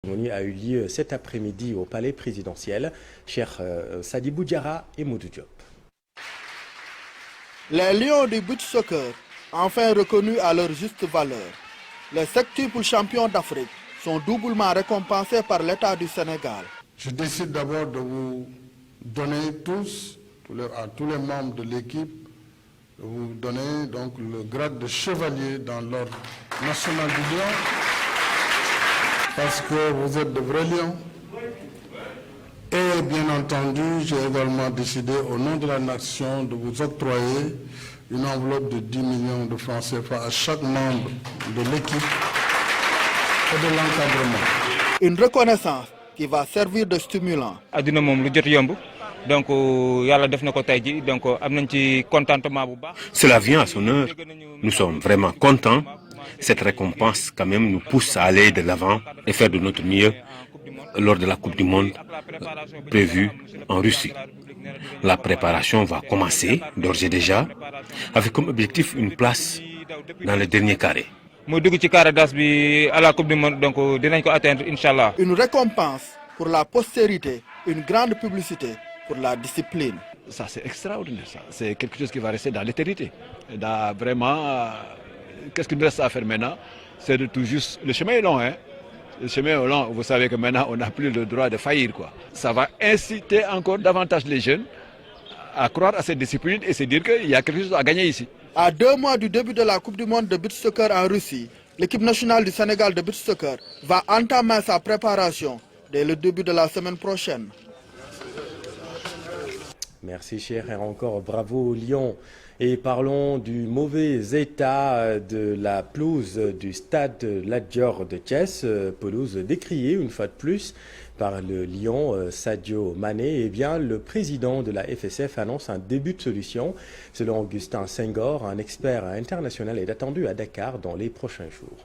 La cérémonie a eu lieu cet après-midi au palais présidentiel. Cheikh Sadibou Diarra et Modou Diop. Les Lions du beach soccer, enfin reconnus à leur juste valeur. Les septuples champions d'Afrique sont doublement récompensés par l'État du Sénégal. Je décide d'abord de vous donner à tous les membres de l'équipe, de vous donner donc le grade de chevalier dans l'ordre national du Lion, parce que vous êtes de vrais lions. Et bien entendu, j'ai également décidé au nom de la nation de vous octroyer une enveloppe de 10 millions de francs CFA à chaque membre de l'équipe et de l'encadrement. Une reconnaissance qui va servir de stimulant. Cela vient à son heure. Nous sommes vraiment contents. Cette récompense quand même nous pousse à aller de l'avant et faire de notre mieux lors de la Coupe du Monde prévue en Russie. La préparation va commencer d'ores et déjà avec comme objectif une place dans le dernier carré. Une récompense pour la postérité, une grande publicité pour la discipline. Ça c'est extraordinaire, c'est quelque chose qui va rester dans l'éternité. Vraiment, qu'est-ce qu'il nous reste à faire maintenant? C'est de tout juste... Le chemin est long, hein? Le chemin est long, vous savez que maintenant on n'a plus le droit de faillir, quoi. Ça va inciter encore davantage les jeunes à croire à cette discipline et se dire qu'il y a quelque chose à gagner ici. À 2 mois du début de la Coupe du Monde de beach soccer en Russie, l'équipe nationale du Sénégal de beach soccer va entamer sa préparation dès le début de la semaine prochaine. Merci cher et encore bravo Lyon. Et parlons du mauvais état de la pelouse du stade Lat Dior de Thiès, pelouse décriée une fois de plus par le Lyon Sadio Mané. Eh bien, le président de la FSF annonce un début de solution. Selon Augustin Senghor, un expert international est attendu à Dakar dans les prochains jours.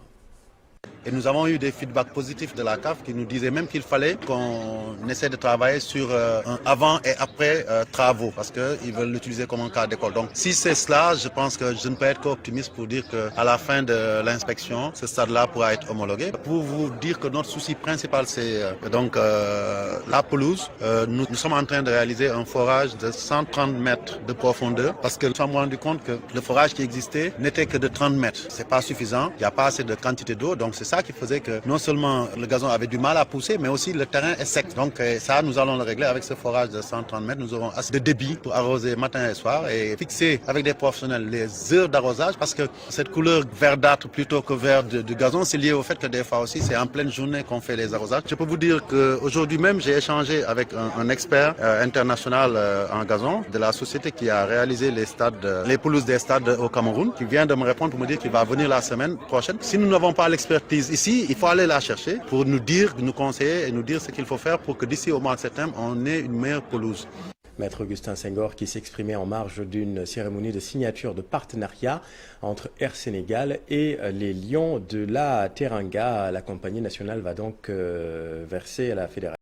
Et nous avons eu des feedbacks positifs de la CAF qui nous disaient même qu'il fallait qu'on essaie de travailler sur un avant et après travaux parce qu'ils veulent l'utiliser comme un cas d'école. Donc si c'est cela, je pense que je ne peux être qu'optimiste pour dire qu'à la fin de l'inspection, ce stade-là pourra être homologué. Pour vous dire que notre souci principal, c'est donc la pelouse. Nous sommes en train de réaliser un forage de 130 mètres de profondeur parce que nous nous sommes rendus compte que le forage qui existait n'était que de 30 mètres. C'est pas suffisant, il n'y a pas assez de quantité d'eau, donc c'est ça qui faisait que non seulement le gazon avait du mal à pousser, mais aussi le terrain est sec. Donc ça, nous allons le régler avec ce forage de 130 mètres. Nous aurons assez de débit pour arroser matin et soir et fixer avec des professionnels les heures d'arrosage parce que cette couleur verdâtre plutôt que vert du gazon, c'est lié au fait que des fois aussi, c'est en pleine journée qu'on fait les arrosages. Je peux vous dire qu'aujourd'hui même, j'ai échangé avec un expert international en gazon de la société qui a réalisé les pelouses des stades au Cameroun, qui vient de me répondre pour me dire qu'il va venir la semaine prochaine. Si nous n'avons pas l'expertise ici, il faut aller la chercher pour nous dire, nous conseiller et nous dire ce qu'il faut faire pour que d'ici au mois de septembre, on ait une meilleure pelouse. Maître Augustin Senghor qui s'exprimait en marge d'une cérémonie de signature de partenariat entre Air Sénégal et les Lions de la Teranga. La compagnie nationale va donc verser à la fédération